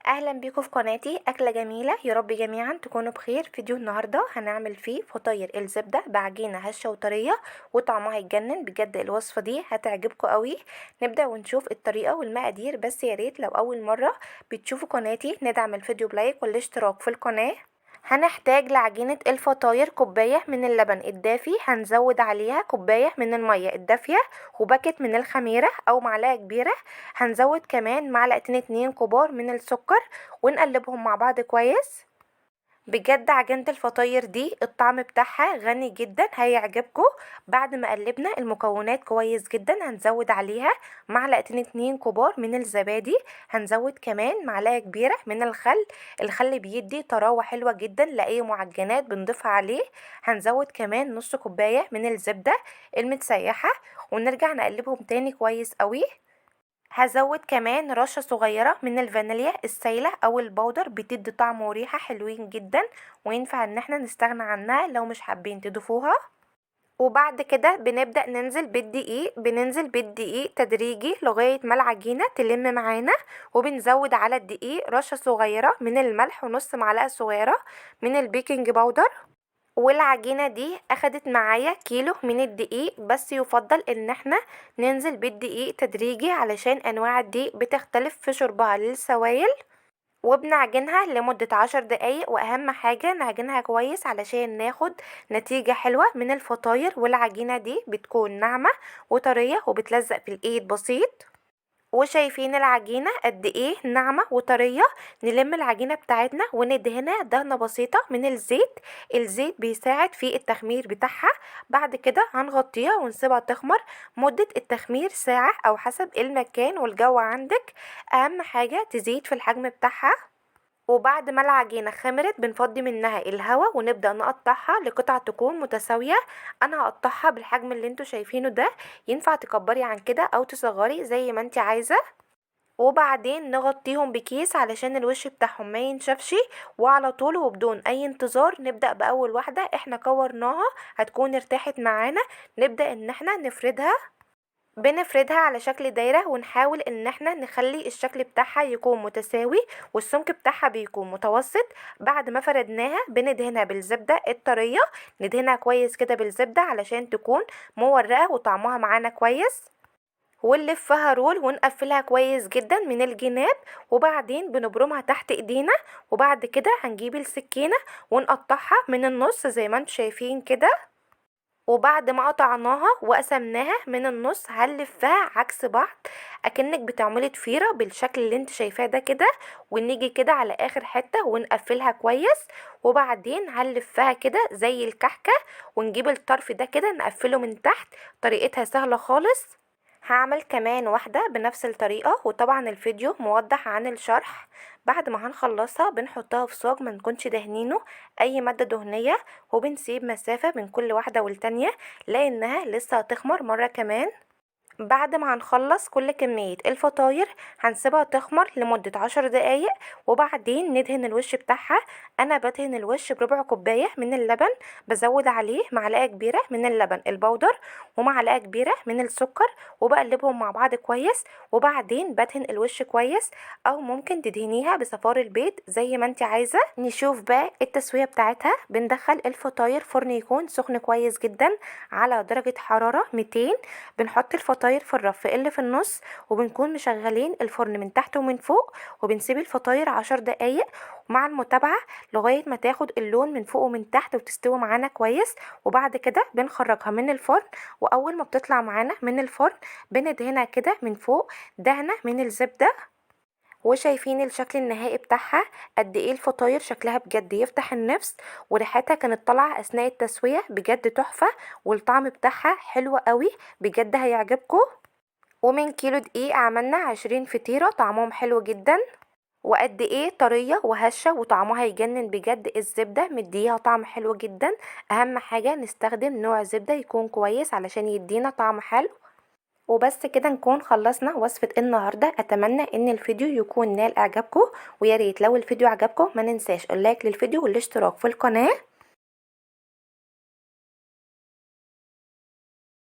اهلا بيكم في قناتي اكله جميله. يا رب جميعا تكونوا بخير. فيديو النهارده هنعمل فيه فطاير الزبده بعجينه هشه وطريه وطعمها يتجنن بجد. الوصفه دي هتعجبكم قوي. نبدا ونشوف الطريقه والمقادير، بس يا ريت لو اول مره بتشوفوا قناتي ندعم الفيديو بلايك والاشتراك في القناه. هنحتاج لعجينة الفطاير كوباية من اللبن الدافي، هنزود عليها كوباية من المية الدافية وباكت من الخميرة أو معلقة كبيرة. هنزود كمان معلقتين 2 كبار من السكر ونقلبهم مع بعض كويس. بجد عجينة الفطاير دي الطعم بتاعها غني جدا هيعجبكم. بعد ما قلبنا المكونات كويس جدا هنزود عليها معلقتين 2 كبار من الزبادي. هنزود كمان معلقة كبيرة من الخل. الخل بيدي طراوة حلوة جدا لأي معجنات بنضيفها عليه. هنزود كمان نص كوباية من الزبدة المتسيحة ونرجع نقلبهم تاني كويس قوي. هزود كمان رشة صغيرة من الفانيليا السايلة او البودر، بتدي طعم وريحة حلوين جدا وينفع ان احنا نستغنى عنها لو مش حابين تضيفوها. وبعد كده بننزل بالدقيق تدريجي لغاية ما العجينة تلم معانا. وبنزود على الدقيق رشة صغيرة من الملح ونص معلقة صغيرة من البيكنج باودر. والعجينة دي اخدت معايا كيلو من الدقيق، بس يفضل ان احنا ننزل بالدقيق تدريجي علشان انواع الدقيق بتختلف في شربها للسوائل. وبنعجنها لمدة 10 دقايق، واهم حاجة نعجنها كويس علشان ناخد نتيجة حلوة من الفطاير. والعجينة دي بتكون ناعمة وطرية وبتلزق في الايد بسيط. وشايفين العجينة قد ايه ناعمة وطرية. نلم العجينة بتاعتنا وندهنها دهنة بسيطة من الزيت. الزيت بيساعد في التخمير بتاعها. بعد كده هنغطيها ونسيبها تخمر. مدة التخمير ساعة او حسب المكان والجو عندك. اهم حاجة تزيد في الحجم بتاعها. وبعد ما العجينة خمرت بنفضي منها الهواء ونبدأ نقطعها لقطع تكون متساوية. انا هقطعها بالحجم اللي انتوا شايفينه ده. ينفع تكبري عن كده او تصغري زي ما انت عايزة. وبعدين نغطيهم بكيس علشان الوش بتاعهم ما ينشفش. وعلى طول وبدون اي انتظار نبدأ باول واحدة احنا كورناها هتكون ارتاحت معانا. نبدأ ان احنا بنفردها على شكل دايرة ونحاول ان احنا نخلي الشكل بتاعها يكون متساوي والسمك بتاعها بيكون متوسط. بعد ما فردناها بندهنها بالزبدة الطرية. ندهنها كويس كده بالزبدة علشان تكون مورقة وطعمها معانا كويس. ونلفها رول ونقفلها كويس جدا من الجناب. وبعدين بنبرمها تحت ايدينا. وبعد كده هنجيب السكينة ونقطعها من النص زي ما انتم شايفين كده. وبعد ما قطعناها وقسمناها من النص هنلفها عكس بعض اكنك بتعملي ضفيره بالشكل اللي انت شايفاه ده كده. ونيجي كده على اخر حته ونقفلها كويس. وبعدين هنلفها كده زي الكحكه ونجيب الطرف ده كده نقفله من تحت. طريقتها سهله خالص. هعمل كمان واحدة بنفس الطريقة وطبعا الفيديو موضح عن الشرح. بعد ما هنخلصها بنحطها في صاج ما نكونش دهنينه اي مادة دهنية. وبنسيب مسافة بين كل واحدة والتانية لانها لسه هتخمر مرة كمان. بعد ما هنخلص كل كمية الفطاير هنسيبها تخمر لمدة 10 دقايق. وبعدين ندهن الوش بتاعها. انا بدهن الوش بربع كوباية من اللبن. بزود عليه معلقة كبيرة من اللبن البودر ومعلقة كبيرة من السكر وبقلبهم مع بعض كويس. وبعدين بدهن الوش كويس او ممكن تدهنيها بصفار البيض زي ما انت عايزة. نشوف بقى التسوية بتاعتها. بندخل الفطاير فرن يكون سخن كويس جدا على درجة حرارة 200. بنحط الفطاير في الرف اللي في النص وبنكون مشغلين الفرن من تحت ومن فوق. وبنسيب الفطاير 10 دقايق مع المتابعة لغاية ما تاخد اللون من فوق ومن تحت وتستوي معانا كويس. وبعد كده بنخرجها من الفرن. واول ما بتطلع معانا من الفرن بندهنها كده من فوق دهنة من الزبدة. وشايفين الشكل النهائي بتاعها قد ايه الفطاير شكلها بجد يفتح النفس. وريحتها كانت طالعه اثناء التسويه بجد تحفه. والطعم بتاعها حلو قوي بجد هيعجبكم. ومن كيلو دقيق عملنا 20 فطيره طعمهم حلو جدا. وقد ايه طريه وهشه وطعمها يجنن بجد. الزبده مديها طعم حلو جدا. اهم حاجه نستخدم نوع زبده يكون كويس علشان يدينا طعم حلو. وبس كده نكون خلصنا وصفة النهاردة. اتمنى ان الفيديو يكون نال اعجابكم. ويا ريت لو الفيديو عجبكم ما ننساش اللايك للفيديو والاشتراك في القناة.